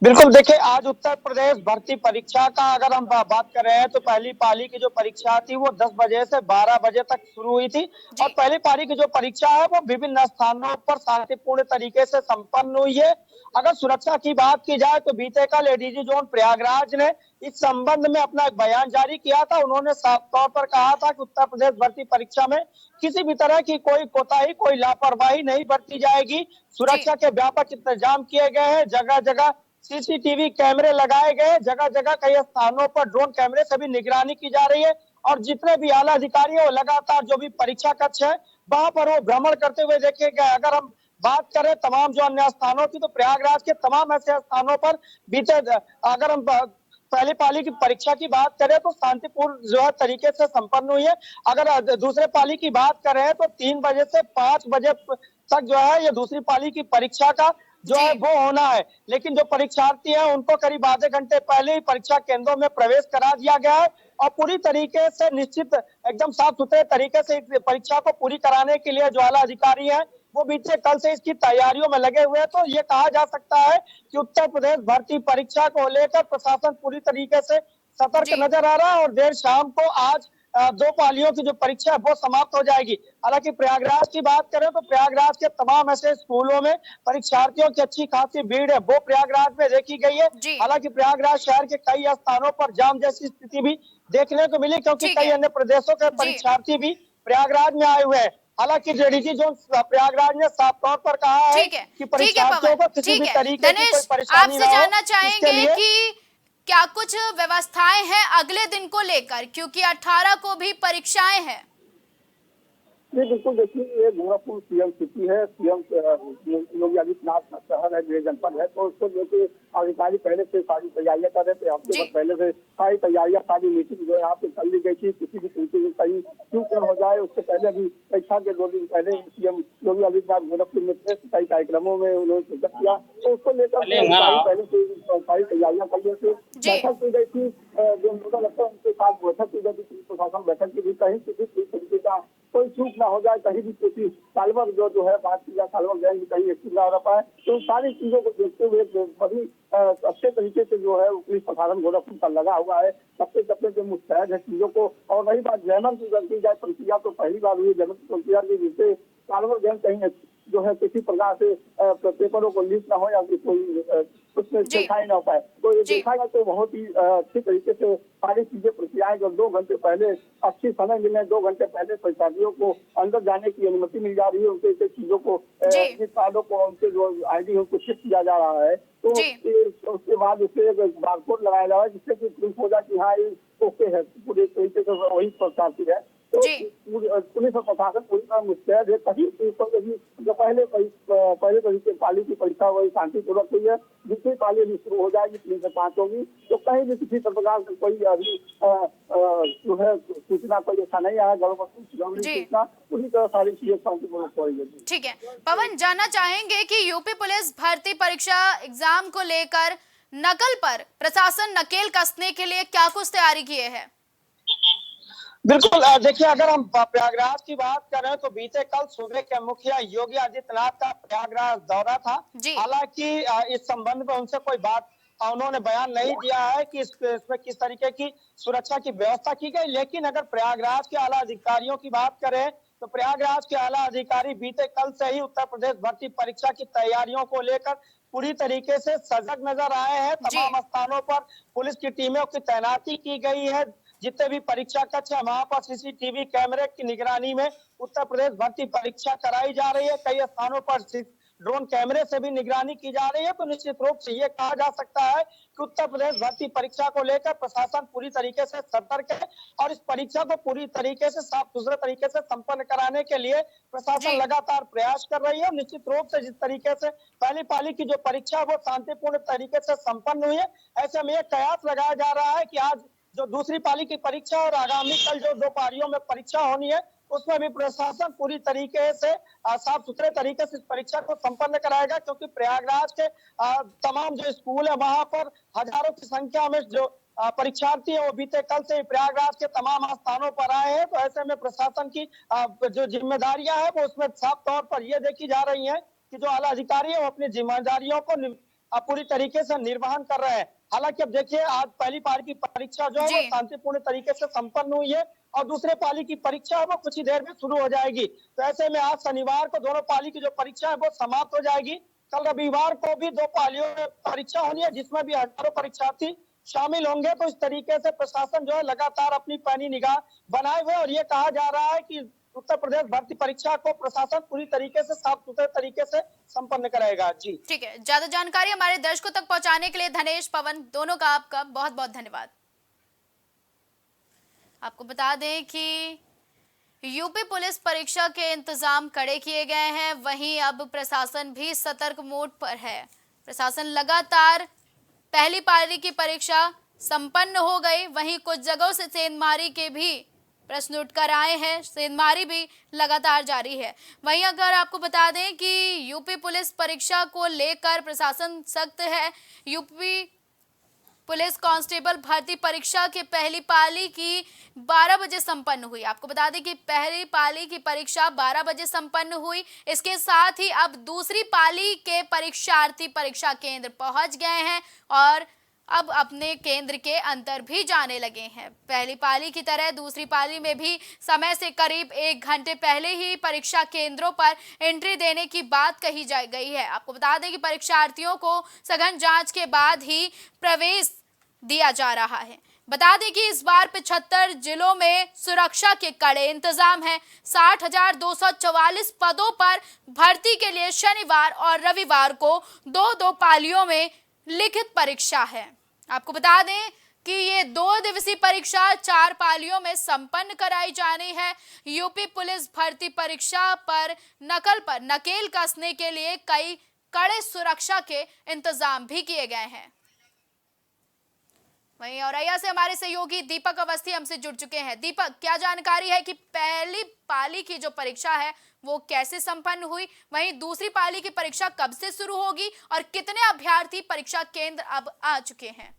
बिल्कुल, देखिए आज उत्तर प्रदेश भर्ती परीक्षा का अगर हम बात कर रहे हैं तो पहली पाली की जो परीक्षा थी वो 10 बजे से 12 बजे तक शुरू हुई थी और पहली पाली की जो परीक्षा है वो विभिन्न स्थानों पर शांतिपूर्ण तरीके से संपन्न हुई है। अगर सुरक्षा की बात की जाए तो बीते कल एडीजी जोन प्रयागराज ने इस संबंध में अपना एक बयान जारी किया था। उन्होंने साफ तौर पर कहा था कि उत्तर प्रदेश भर्ती परीक्षा में किसी भी तरह की कोई कोताही, कोई लापरवाही नहीं बरती जाएगी। सुरक्षा के व्यापक इंतजाम किए गए हैं, जगह जगह सीसीटीवी कैमरे लगाए गए, जगह जगह कई स्थानों पर ड्रोन कैमरे से भी निगरानी की जा रही है और जितने भी आला अधिकारी है वो लगातार जो भी परीक्षा कक्ष है वहां पर वो भ्रमण करते हुए देखे गए। अगर हम बात करें तमाम जो अन्य स्थानों की, तो प्रयागराज के तमाम ऐसे स्थानों पर बीते, अगर हम पहली पाली की परीक्षा की बात करें तो शांतिपूर्ण जो है तरीके से संपन्न हुई है। अगर दूसरे पाली की बात करें तो 3 बजे से 5 बजे तक जो है ये दूसरी पाली की परीक्षा का जो है वो होना है। लेकिन जो परीक्षार्थी हैं उनको करीब आधे घंटे पहले ही परीक्षा केंद्रों में प्रवेश करा दिया गया है और पूरी तरीके से निश्चित एकदम साफ सुथरे तरीके से इस परीक्षा को पूरी कराने के लिए जो आला अधिकारी हैं वो बीते कल से इसकी तैयारियों में लगे हुए हैं। तो ये कहा जा सकता है कि उत्तर प्रदेश भर्ती परीक्षा को लेकर प्रशासन पूरी तरीके से सतर्क नजर आ रहा है और देर शाम को आज 2 पालियों की जो परीक्षा है वो समाप्त हो जाएगी। हालांकि प्रयागराज की बात करें तो प्रयागराज के तमाम ऐसे स्कूलों में परीक्षार्थियों की अच्छी खासी भीड़ है वो प्रयागराज में देखी गई है। हालांकि प्रयागराज शहर के कई स्थानों पर जाम जैसी स्थिति भी देखने को मिली, क्योंकि कई अन्य प्रदेशों के परीक्षार्थी भी प्रयागराज में आए हुए हैं। हालांकि डीजी जोन प्रयागराज ने साफ तौर पर कहा है कि परीक्षार्थियों को किसी भी तरीके की कोई परेशानी आपसे जानना चाहेंगे कि क्या कुछ व्यवस्थाएं हैं अगले दिन को लेकर, क्योंकि 18 को भी परीक्षाएं हैं? जी बिल्कुल, देखिए ये गोरखपुर सीएम सिटी है, सीएम योगी आदित्यनाथ का शहर है, गृह जनपद है, तो उसको लेकर अधिकारी पहले से सारी तैयारियां कर रहे थे। हफ्ते भर पहले से सारी तैयारियां, सारी मीटिंग जो है यहाँ पे कर ली गई थी। किसी भी तरीके से कहीं चूक हो जाए उससे पहले भी परीक्षा के 2 दिन पहले सीएम योगी आदित्यनाथ गोरखपुर में थे, कई कार्यक्रमों में उन्होंने शिरकत किया, तो उसको लेकर पहले से सारी तैयारियां कर ली थी। बैठक की गई थी, जो नोडल अफसर उनके साथ बैठक की गई थी, प्रशासन बैठक की गई, कहीं किसी तरीके का कोई चूक ना हो जाए, कहीं भी किसी सालवर जो है बात की जाए, सालवर गैंग कहीं एक्टिव ना रह पाए, तो सारी चीजों को देखते हुए बड़ी अच्छे तरीके से जो है पुलिस प्रशासन गोरखपुर का लगा हुआ है, सबसे सबसे जो मुस्तैद है चीजों को। और रही बात जयमन की की जाए प्रक्रिया, तो पहली बार हुई जयमन की प्रक्रिया की, जिससे सालवर गैंग कहीं जो है किसी प्रकार से पेपरों को लीक ना हो या कोई उसमें दिखाई ना हो पाए, तो ये देखा गया तो बहुत ही अच्छी तरीके से सारी चीजें प्रक्रियाएं जो 2 घंटे पहले अच्छी समय मिले, 2 घंटे पहले परीक्षार्थियों को अंदर जाने की अनुमति मिल जा रही है, उनके चीजों को कार्डों को उनके जो ID उनको चेक किया जा रहा है, तो उसके बाद उससे बारकोड लगाया जा रहा है जिससे कि प्रूफ हो जाए कि हाँ ये ओके है, पूरे तरीके से वही परीक्षार्थी है। तो पुलिस और प्रशासन पूरी तरह मुस्तैद है। कहीं जो पहले तरीके पाली की परीक्षा वही शांतिपूर्वक हुई है, दूसरी पाली अभी शुरू हो जाएगी, 3 से 5 होगी, तो कहीं भी किसी प्रकार से कोई अभी जो है सूचना कोई ऐसा नहीं आया, सूचना पूरी तरह सारी चीजें शांतिपूर्वक होगी। ठीक है पवन, जानना चाहेंगे कि यूपी पुलिस भर्ती परीक्षा एग्जाम को लेकर नकल पर प्रशासन नकेल कसने के लिए क्या कुछ तैयारी किए है? बिल्कुल, देखिए अगर हम प्रयागराज की बात करें तो बीते कल सूबे के मुखिया योगी आदित्यनाथ का प्रयागराज दौरा था। हालांकि इस संबंध में उनसे कोई बात उन्होंने बयान नहीं दिया है कि इसमें किस तरीके की सुरक्षा की व्यवस्था की गई, लेकिन अगर प्रयागराज के आला अधिकारियों की बात करें तो प्रयागराज के आला अधिकारी बीते कल से ही उत्तर प्रदेश भर्ती परीक्षा की तैयारियों को लेकर पूरी तरीके से सजग नजर आए हैं। तमाम स्थानों पर पुलिस की टीमों की तैनाती की गई है, जितने भी परीक्षा कक्ष है वहां पर सीसीटीवी कैमरे की निगरानी में उत्तर प्रदेश भर्ती परीक्षा कराई जा रही है। कई स्थानों पर ड्रोन कैमरे से भी निगरानी की जा रही है। तो निश्चित रूप से ये कहा जा सकता है कि उत्तर प्रदेश भर्ती परीक्षा को लेकर प्रशासन पूरी तरीके से सतर्क है और इस परीक्षा को पूरी तरीके से साफ सुथरे तरीके से संपन्न कराने के लिए प्रशासन लगातार प्रयास कर रही है। और निश्चित रूप से जिस तरीके से पहली पाली की जो परीक्षा वो शांतिपूर्ण तरीके से संपन्न हुई है, ऐसे में कयास लगाया जा रहा है कि आज जो दूसरी पाली की परीक्षा और आगामी कल जो 2 पालियों में परीक्षा होनी है उसमें भी प्रशासन पूरी तरीके से साफ सुथरे तरीके से इस परीक्षा को संपन्न कराएगा, क्योंकि प्रयागराज के तमाम जो स्कूल है वहां पर हजारों की संख्या में जो परीक्षार्थी है वो बीते कल से प्रयागराज के तमाम स्थानों पर आए हैं। तो ऐसे में प्रशासन की जो जिम्मेदारियां है वो उसमें साफ तौर पर ये देखी जा रही है कि जो आला अधिकारी है वो अपनी जिम्मेदारियों को पूरी तरीके से निर्वहन कर रहे हैं। हालांकि अब देखिए आज पहली पाली की परीक्षा जो है वो शांतिपूर्ण तरीके से संपन्न हुई है और दूसरे पाली की परीक्षा है वो कुछ ही देर में शुरू हो जाएगी। तो ऐसे में आज शनिवार को दोनों पाली की जो परीक्षा है वो समाप्त हो जाएगी। कल रविवार को भी 2 पालियों में परीक्षा होनी है जिसमें भी हजारों परीक्षार्थी शामिल होंगे। तो इस तरीके से प्रशासन जो है लगातार अपनी पैनी निगाह बनाए हुए और ये कहा जा रहा है कि उत्तर प्रदेश भर्ती परीक्षा को प्रशासन पूरी तरीके से साफ सुथरे तरीके से संपन्न कराएगा। जी ठीक है, ज्यादा जानकारी हमारे दर्शकों तक पहुंचाने के लिए धनेश, पवन दोनों का आपका बहुत बहुत धन्यवाद। आपको बता दें कि यूपी पुलिस परीक्षा के इंतजाम कड़े किए गए हैं, वहीं अब प्रशासन भी सतर्क मोड पर है। प्रशासन लगातार पहली पाली की परीक्षा संपन्न हो गई, वहीं कुछ जगहों से सेंधमारी के भी प्रश्न उठकर आए हैं, सेंधमारी भी लगातार जारी है। वहीं अगर आपको बता दें कि यूपी पुलिस परीक्षा को लेकर प्रशासन सख्त है। यूपी पुलिस कांस्टेबल भर्ती परीक्षा के पहली पाली की 12 बजे संपन्न हुई। आपको बता दें कि पहली पाली की परीक्षा 12 बजे संपन्न हुई। इसके साथ ही अब दूसरी पाली के परीक्षार्थी परीक्षा केंद्र पहुंच गए हैं और अब अपने केंद्र के अंदर भी जाने लगे हैं। पहली पाली की तरह दूसरी पाली में भी समय से करीब 1 घंटे पहले ही परीक्षा केंद्रों पर एंट्री देने की बात कही जा गई है। आपको बता दें कि परीक्षार्थियों को सघन जांच के बाद ही प्रवेश दिया जा रहा है। बता दें कि इस बार 75 जिलों में सुरक्षा के कड़े इंतजाम हैं। 60,244 पदों पर भर्ती के लिए शनिवार और रविवार को 2-2 पालियों में लिखित परीक्षा है। आपको बता दें कि ये 2 दिवसीय परीक्षा 4 पालियों में संपन्न कराई जानी है। यूपी पुलिस भर्ती परीक्षा पर नकेल कसने के लिए कई कड़े सुरक्षा के इंतजाम भी किए गए हैं। वहीं औरैया से हमारे सहयोगी दीपक अवस्थी हमसे जुड़ चुके हैं। दीपक, क्या जानकारी है कि पहली पाली की जो परीक्षा है वो कैसे संपन्न हुई, वहीं दूसरी पाली की परीक्षा कब से शुरू होगी और कितने अभ्यर्थी परीक्षा केंद्र अब आ चुके हैं?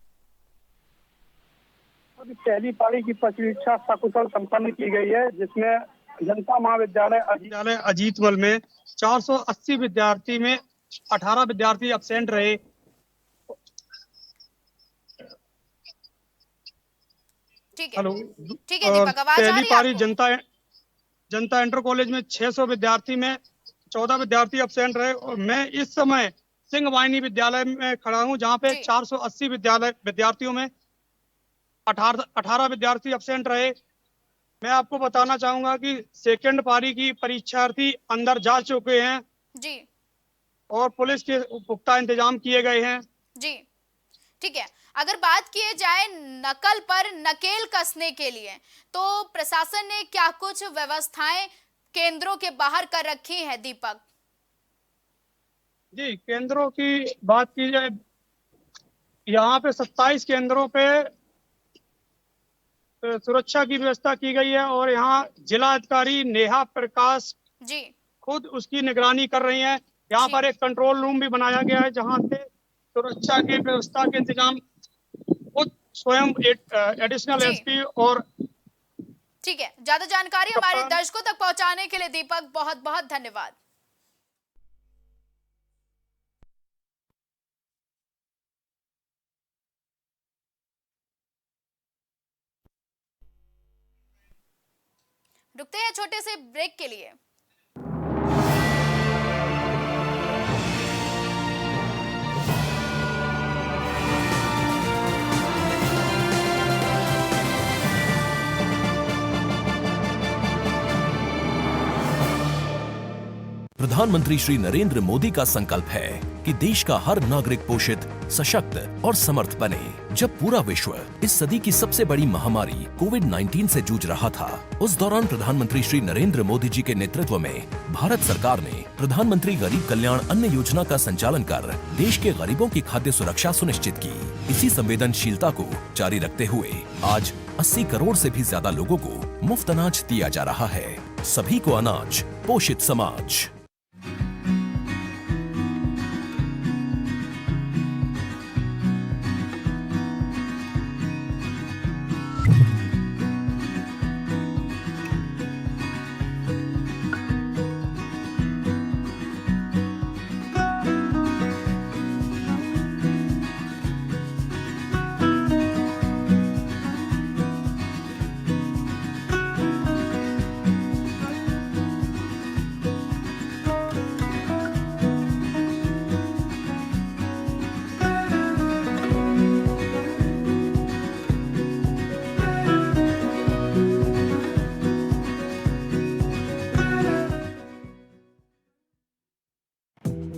अभी पहली पाली की परीक्षा सकुशल संपन्न की गई है, जिसमें जनता महाविद्यालय अजीतमल में 480 विद्यार्थी में 18 विद्यार्थी एब्सेंट रहे। ठीक है, हेलो, ठीक है दीपक, आवाज आ रही है? पहली पाली जनता इंटर कॉलेज में 600 विद्यार्थी में 14 विद्यार्थी एब्सेंट रहे और मैं इस समय सिंह वाहिनी विद्यालय में खड़ा हूं, जहां पे 480 विद्यार्थियों में 18 विद्यार्थी एब्सेंट रहे। मैं आपको बताना चाहूंगा कि सेकंड पारी की परीक्षार्थी अंदर जा चुके हैं जी और पुलिस के पुख्ता इंतजाम किए गए हैं। जी ठीक है, अगर बात की जाए नकल पर नकेल कसने के लिए तो प्रशासन ने क्या कुछ व्यवस्थाएं केंद्रों के बाहर कर रखी हैं दीपक? जी, केंद्रों की बात की जाए, यहाँ पे 27 केंद्रों पे सुरक्षा की व्यवस्था की गई है और यहाँ जिला अधिकारी नेहा प्रकाश जी खुद उसकी निगरानी कर रही हैं। यहाँ पर एक कंट्रोल रूम भी बनाया गया है, जहाँ से सुरक्षा की व्यवस्था के इंतजाम खुद स्वयं एडिशनल एसपी और ठीक है, ज्यादा जानकारी हमारे दर्शकों तक पहुंचाने के लिए दीपक बहुत बहुत धन्यवाद। रुकते हैं छोटे से ब्रेक के लिए। प्रधान प्रधानमंत्री श्री नरेंद्र मोदी का संकल्प है कि देश का हर नागरिक पोषित, सशक्त और समर्थ बने। जब पूरा विश्व इस सदी की सबसे बड़ी महामारी कोविड-19 से जूझ रहा था, उस दौरान प्रधानमंत्री श्री नरेंद्र मोदी जी के नेतृत्व में भारत सरकार ने प्रधानमंत्री गरीब कल्याण अन्न योजना का संचालन कर देश के गरीबों की खाद्य सुरक्षा सुनिश्चित की। इसी संवेदनशीलता को जारी रखते हुए आज 80 करोड़ से भी ज्यादा लोगों को मुफ्त अनाज दिया जा रहा है। सभी को अनाज, पोषित समाज।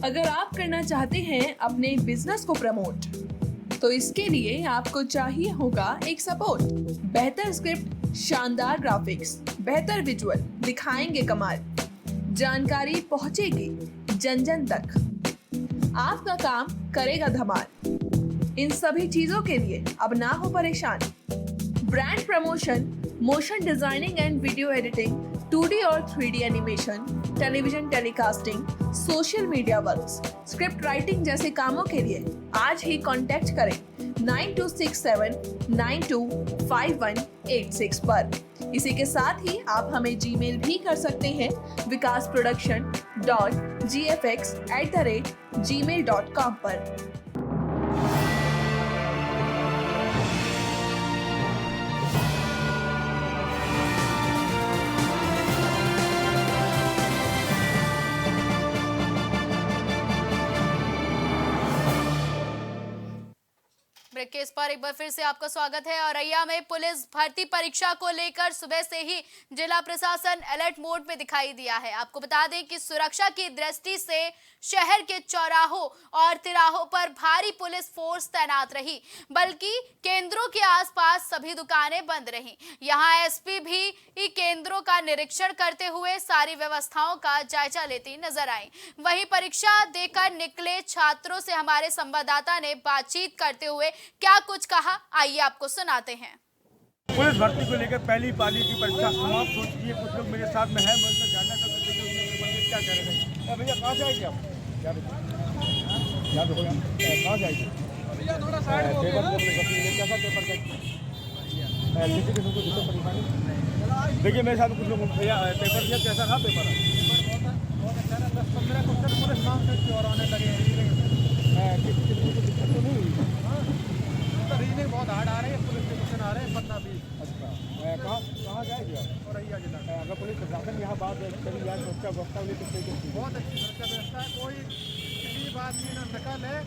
अगर आप करना चाहते हैं अपने बिजनेस को प्रमोट, तो इसके लिए आपको चाहिए होगा एक सपोर्ट। बेहतर स्क्रिप्ट, शानदार ग्राफिक्स, बेहतर विजुअल दिखाएंगे कमाल, जानकारी पहुंचेगी जन जन तक, आपका काम करेगा धमाल। इन सभी चीजों के लिए अब ना हो परेशान। Brand promotion, motion designing and video editing, 2D और 3D animation, television telecasting, social media works, script writing जैसे कामों के लिए आज ही कांटेक्ट करें 9267925186 पर। इसी के साथ ही आप हमें जीमेल भी कर सकते हैं vikasproduction.gfx@gmail.com पर। ब्रेक के इस पर एक बार फिर से आपका स्वागत है। औरैया में पुलिस भर्ती परीक्षा को लेकर सुबह से ही जिला प्रशासन अलर्ट मोड में दिखाई दिया है। आपको बता दें कि सुरक्षा की दृष्टि से शहर के चौराहों और तिराहों पर भारी पुलिस फोर्स तैनात रही, बल्कि केंद्रों के आसपास सभी दुकानें बंद रहीं। यहां एसपी भी केंद्रों का निरीक्षण करते हुए सारी व्यवस्थाओं का जायजा लेती नजर आई। वहीं परीक्षा देकर निकले छात्रों से हमारे संवाददाता ने बातचीत करते हुए क्या कुछ कहा, आइए आपको सुनाते हैं। पुलिस भर्ती को लेकर पहली पाली की परीक्षा समाप्त हो चुकी है। कुछ लोग मेरे साथ में हैं, मैं उनसे जानना चाहता हूं कि क्या कह रहे हैं। भैया कहाँ से आएंगे आप? क्या देखो कहाँ से आएंगे? पेपर कैसा पेपर का किसी किस्म को जिससे परेशानी? देखिए मेरे साथ कुछ लोग भैया पेपर दिया, कैसा था पेपर? बहुत अच्छा था। 10-15 क्वेश्चन पुलिस मांग सकती और आने लगे। किसी किस्म को दिक्कत तो नहीं हुई? रीजनिंग बहुत हार्ड आ रही है, पुलिस के क्वेश्चन आ रहे हैं 15-20। अच्छा, कहाँ जाएगी आप? औरैया जिला। अगर पुलिस प्रशासन यहाँ बात चली जाए तो उसका व्यवस्था भी बहुत अच्छी सुरक्षा व्यवस्था है। कोई किसी बात की ना नकल है,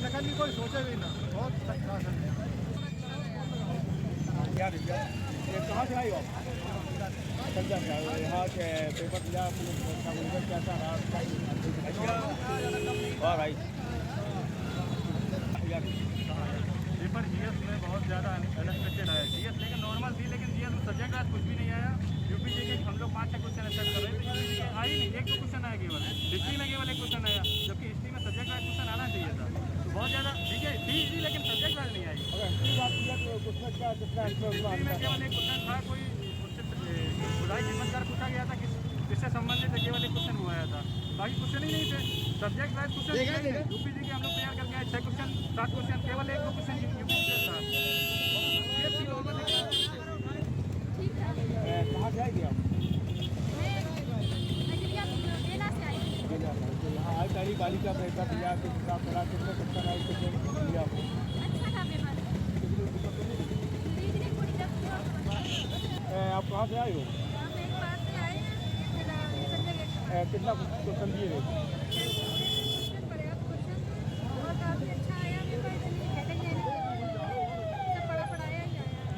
नकल की कोई सोचे भी ना, बहुत अच्छा है। क्या देखिए ये कहाँ से आई हो आप? यहाँ के पेपर दिया, पुलिस कैसा रहा? भाई पेपर जीएस में बहुत ज़्यादा अनएक्सपेक्टेड आया। जीएस लेकिन नॉर्मल थी, लेकिन जीएस में सब्जेक्ट आज कुछ भी नहीं आया। यूपी जी के हम लोग 5-6 क्वेश्चन एक्सेप्ट कर रहे थे, आई नहीं, 1-2 क्वेश्चन आया केवल। हिस्ट्री में केवल 1 क्वेश्चन आया, जबकि हिस्ट्री में सब्जेक्ट वाइज क्वेश्चन आना चाहिए था। तो बहुत ज़्यादा ठीक है थी, लेकिन सब्जेक्ट वाइज नहीं आई। हिस्ट्री बात किया तो क्वेश्चन का कितना आंसर में केवल 1 क्वेश्चन था, कोई खुदाई खिदमत कर पूछा गया था किससे संबंधित है, केवल 1 क्वेश्चन हुआ था, बाकी क्वेश्चन ही नहीं थे। सब्जेक्ट वाइज क्वेश्चन यूपी जी के हम लोग तैयार करके आए 6 क्वेश्चन 7 क्वेश्चन, केवल 1-2 क्वेश्चन यूपी जी था। कहाँ से आएगी आप? आज पहली बाली का पैसा दिया, किस हिसाब से कितने क्वेश्चन आए, कितने दिया आपको? आप कहाँ से आए हो? कितना क्वेश्चन दिए थे?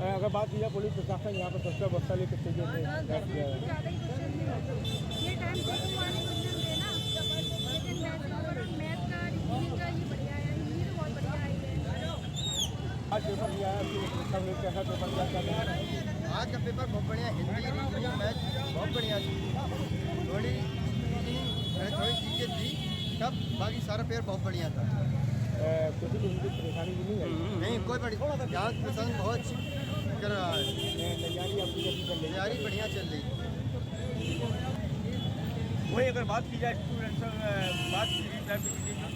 अगर बात की जाए पुलिस प्रशासन यहाँ पर सुरक्षा व्यवस्था लेकर चाहिए थे, आज पेपर दिया है, कैसा पेपर दिया, क्या कहना है? आज का पेपर बहुत बढ़िया, हिंदी रीजनिंग मैथ बहुत बढ़िया थी। थोड़ी चीज़ें थी तब, बाकी सारा पेपर बहुत बढ़िया था। किसी को हिंदी परेशानी भी नहीं है? नहीं, कोई बड़ी यहाँ पसंद बहुत अच्छी कर रहा है। तैयारी आपकी कैसी चल रही है? तैयारी बढ़िया चल रही है। वही अगर बात की जाए स्टूडेंट्स बात की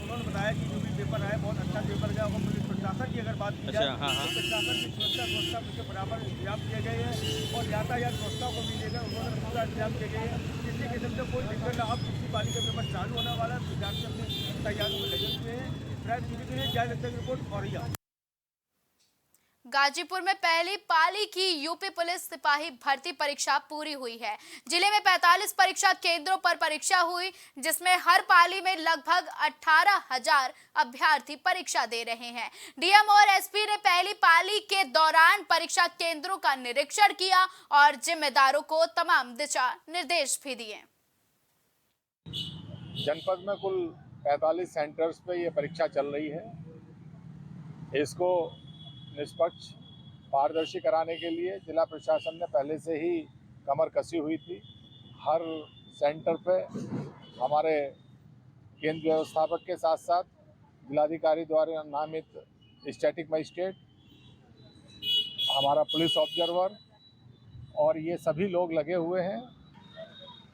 उन्होंने बताया कि जो भी पेपर है बहुत अच्छा पेपर गया। और पुलिस प्रशासन की अगर बात की जाए तो प्रशासन की सुरक्षा के बराबर इंतजाम किए गए हैं और यातायात व्यवस्था को भी लेकर उन्होंने पूरा इंतजाम किए गए हैं। किसी किस्म से कोई दिक्कत ना। अब दूसरी पाली का पेपर चालू होने वाला है, विद्यार्थी अपनी तैयारी में लगे हुए हैं। प्राइम टीवी के लिए जय ललित रिपोर्ट औरैया। गाजीपुर में पहली पाली की यूपी पुलिस सिपाही भर्ती परीक्षा पूरी हुई है। जिले में 45 परीक्षा केंद्रों पर परीक्षा हुई, जिसमें हर पाली में लगभग 18,000 अभ्यर्थी परीक्षा दे रहे हैं। डीएम और एसपी ने पहली पाली के दौरान परीक्षा केंद्रों का निरीक्षण किया और जिम्मेदारों को तमाम दिशा निर्देश भी दिए। जनपद में कुल 45 सेंटर्स पे ये परीक्षा चल रही है। इसको निष्पक्ष पारदर्शी कराने के लिए जिला प्रशासन ने पहले से ही कमर कसी हुई थी। हर सेंटर पे हमारे केंद्र व्यवस्थापक के साथ साथ जिलाधिकारी द्वारा नामित स्टैटिक मजिस्ट्रेट, हमारा पुलिस ऑब्जर्वर और ये सभी लोग लगे हुए हैं।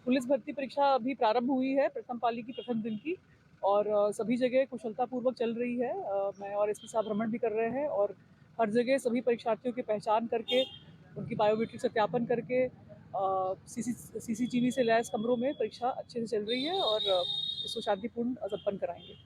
पुलिस भर्ती परीक्षा अभी प्रारंभ हुई है, प्रथम पाली की प्रथम दिन की, और सभी जगह कुशलतापूर्वक चल रही है। मैं और एसपी साहब भ्रमण भी कर रहे हैं और हर जगह सभी परीक्षार्थियों की पहचान करके, उनकी बायोमेट्रिक सत्यापन करके सीसीटीवी से लैस कमरों में परीक्षा अच्छे से चल रही है और इसको शांतिपूर्ण संपन्न कराएंगे।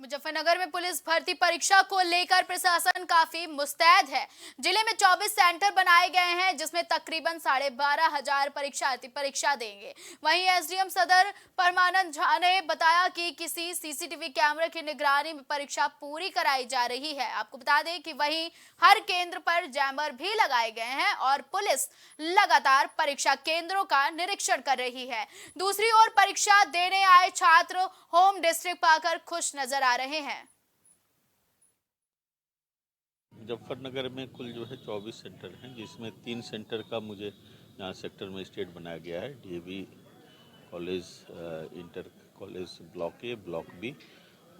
मुजफ्फरनगर में पुलिस भर्ती परीक्षा को लेकर प्रशासन काफी मुस्तैद है। जिले में 24 सेंटर बनाए गए हैं, जिसमें तकरीबन 12,500 परीक्षार्थी परीक्षा देंगे। वहीं एसडीएम सदर परमानंद झा ने बताया कि किसी सीसीटीवी कैमरे की निगरानी में परीक्षा पूरी कराई जा रही है। आपको बता दें कि वहीं हर केंद्र पर जैमर भी लगाए गए हैं और पुलिस लगातार परीक्षा केंद्रों का निरीक्षण कर रही है। दूसरी ओर परीक्षा देने आए छात्र होम डिस्ट्रिक्ट पाकर खुश नजर आ रहे हैं। मुजफ्फरनगर में कुल जो है 24 सेंटर हैं, जिसमें 3 सेंटर का मुझे यहाँ सेक्टर मजिस्ट्रेट बनाया गया है। DAV college, inter college block A, block B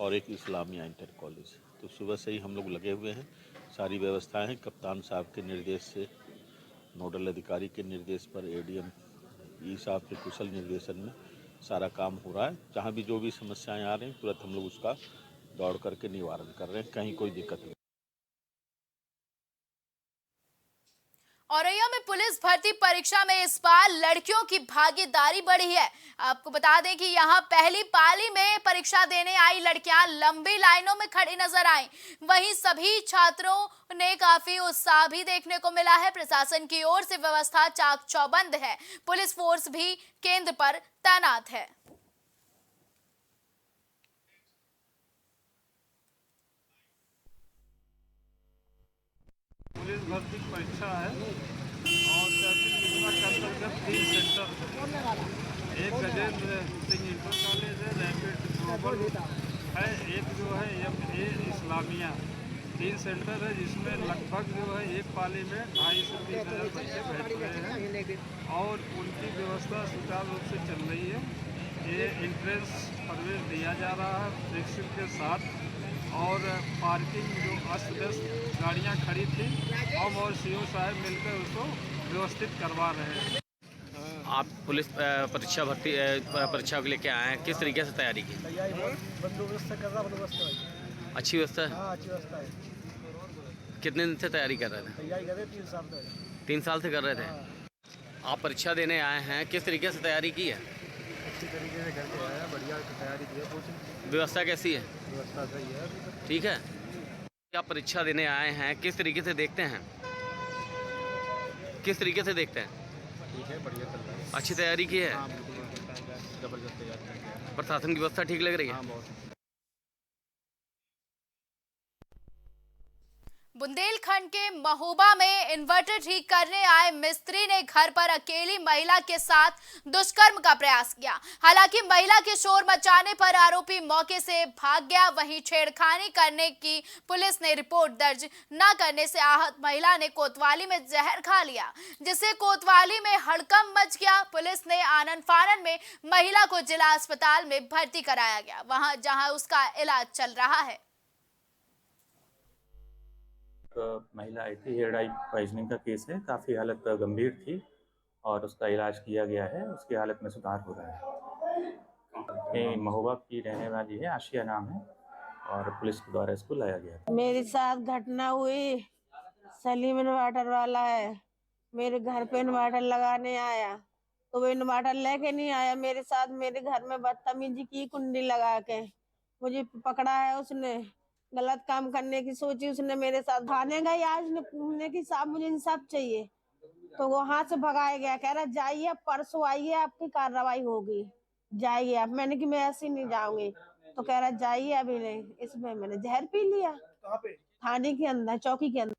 और एक इस्लामिया इंटर कॉलेज। तो सुबह से ही हम लोग लगे हुए हैं। सारी व्यवस्थाएं कप्तान साहब के निर्देश से, नोडल अधिकारी के निर्देश पर, एडीएम ई साहब के कुशल निर्देशन में सारा काम हो रहा है। जहाँ भी जो भी समस्याएं आ रही हैं तुरंत हम लोग उसका दौड़ करके निवारण कर रहे हैं, कहीं कोई दिक्कत नहीं। औरैया में पुलिस भर्ती परीक्षा में इस बार लड़कियों की भागीदारी बढ़ी है। आपको बता दें कि यहां पहली पाली में परीक्षा देने आई लड़कियां लंबी लाइनों में खड़ी नजर आईं। वहीं सभी छात्रों ने काफी उत्साह भी देखने को मिला है। प्रशासन की ओर से व्यवस्था चाक चौबंद है। पुलिस फोर्स भी केंद्र पर तैनात है। पुलिस भर्ती परीक्षा है और तहसील मिश्रा के अंतर्गत 3 सेंटर, एक गजेंद्र सिंह इंटर कॉलेज है, रैपिड ग्लोबल है, एक जो है MA इस्लामिया। 3 सेंटर है, जिसमें लगभग जो है एक पाली में 2,500 से 3,000 बच्चे बैठ रहे हैं और उनकी व्यवस्था सुचारू रूप से चल रही है। ये इंट्रेंस प्रवेश दिया जा रहा है परीक्षक के साथ और पार्किंग जो अस्त व्यस्त गाड़ियाँ खड़ी थी, हम और सीओ साहब मिलकर उसको व्यवस्थित करवा रहे हैं। आप पुलिस परीक्षा भर्ती परीक्षा को लेके आए हैं, किस तरीके से तैयारी की? बंदोबस्त कर रहा, बंदोबस्त है। अच्छी व्यवस्था है? हाँ, अच्छी व्यवस्था है। कितने दिन से तैयारी कर रहे थे? तैयारी कर रहे 3 साल से। 3 साल से कर रहे थे। आप परीक्षा देने आए हैं, किस तरीके से तैयारी की है? अच्छी तरीके से करके आया, बढ़िया तैयारी की है। व्यवस्था कैसी है? व्यवस्था सही है। ठीक है। आप परीक्षा देने आए हैं, किस तरीके से देखते हैं? किस तरीके से देखते हैं? ठीक है, बढ़िया चल रहा है। अच्छी तैयारी की है? हाँ, जबरदस्त तैयारी। प्रशासन की व्यवस्था ठीक लग रही है? हाँ, बहुत। बुंदेलखंड के महोबा में इन्वर्टर ठीक करने आए मिस्त्री ने घर पर अकेली महिला के साथ दुष्कर्म का प्रयास किया। हालांकि महिला के शोर मचाने पर आरोपी मौके से भाग गया। वहीं छेड़खानी करने की पुलिस ने रिपोर्ट दर्ज न करने से आहत महिला ने कोतवाली में जहर खा लिया, जिससे कोतवाली में हड़कंप मच गया। पुलिस ने आनन फानन में महिला को जिला अस्पताल में भर्ती कराया गया, जहां उसका इलाज चल रहा है। महिला आई थी, हेयर डाई पॉइजनिंग का केस है। काफ़ी हालत गंभीर थी और उसका इलाज किया गया है। उसकी हालत में सुधार हो रहा है। ये महोबा की रहने वाली है, आशिया नाम है, और पुलिस के द्वारा इसको लाया गया। मेरे साथ घटना हुई, सलीम इन्वर्टर वाला है, मेरे घर पे इन्वर्टर लगाने आया तो वो इन्वर्टर लेके नहीं आया। मेरे साथ मेरे घर में बदतमीजी की, कुंडी लगा के मुझे पकड़ा है। उसने गलत काम करने की सोची, उसने मेरे साथ थाने गई आज ने कि साहब मुझे इंसाफ चाहिए, तो वहां से भगाया गया। कह रहा जाइए, परसों आइए, आपकी कार्रवाई होगी, जाइए आप। मैंने कि मैं ऐसे नहीं जाऊंगी, तो कह रहा जाइए अभी नहीं। इसमें मैंने जहर पी लिया। थाने के अंदर, चौकी के अंदर।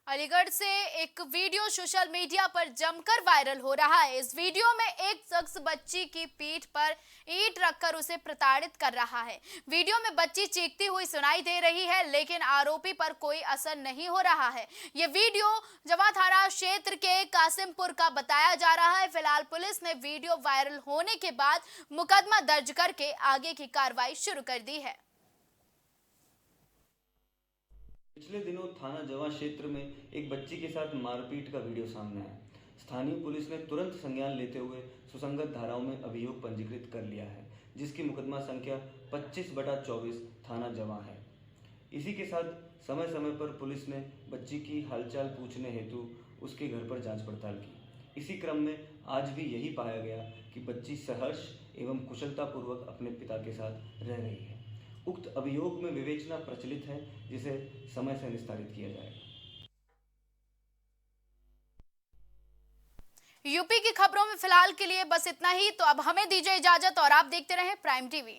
अलीगढ़ से एक वीडियो सोशल मीडिया पर जमकर वायरल हो रहा है। इस वीडियो में एक शख्स बच्ची की पीठ पर ईंट रखकर उसे प्रताड़ित कर रहा है। वीडियो में बच्ची चीखती हुई सुनाई दे रही है, लेकिन आरोपी पर कोई असर नहीं हो रहा है। ये वीडियो जवा थाना क्षेत्र के कासिमपुर का बताया जा रहा है। फिलहाल पुलिस ने वीडियो वायरल होने के बाद मुकदमा दर्ज करके आगे की कार्रवाई शुरू कर दी है। पिछले दिनों थाना जवा क्षेत्र में एक बच्ची के साथ मारपीट का वीडियो सामने आया। स्थानीय पुलिस ने तुरंत संज्ञान लेते हुए सुसंगत धाराओं में अभियोग पंजीकृत कर लिया है, जिसकी मुकदमा संख्या 25/24 थाना जवा है। इसी के साथ समय समय पर पुलिस ने बच्ची की हालचाल पूछने हेतु उसके घर पर जांच पड़ताल की। इसी क्रम में आज भी यही पाया गया कि बच्ची सहर्ष एवं कुशलतापूर्वक अपने पिता के साथ रह रही है। उक्त अभियोग में विवेचना प्रचलित है, जिसे समय से निस्तारित किया जाएगा। यूपी की खबरों में फिलहाल के लिए बस इतना ही। तो अब हमें दीजिए इजाजत और आप देखते रहें प्राइम टीवी।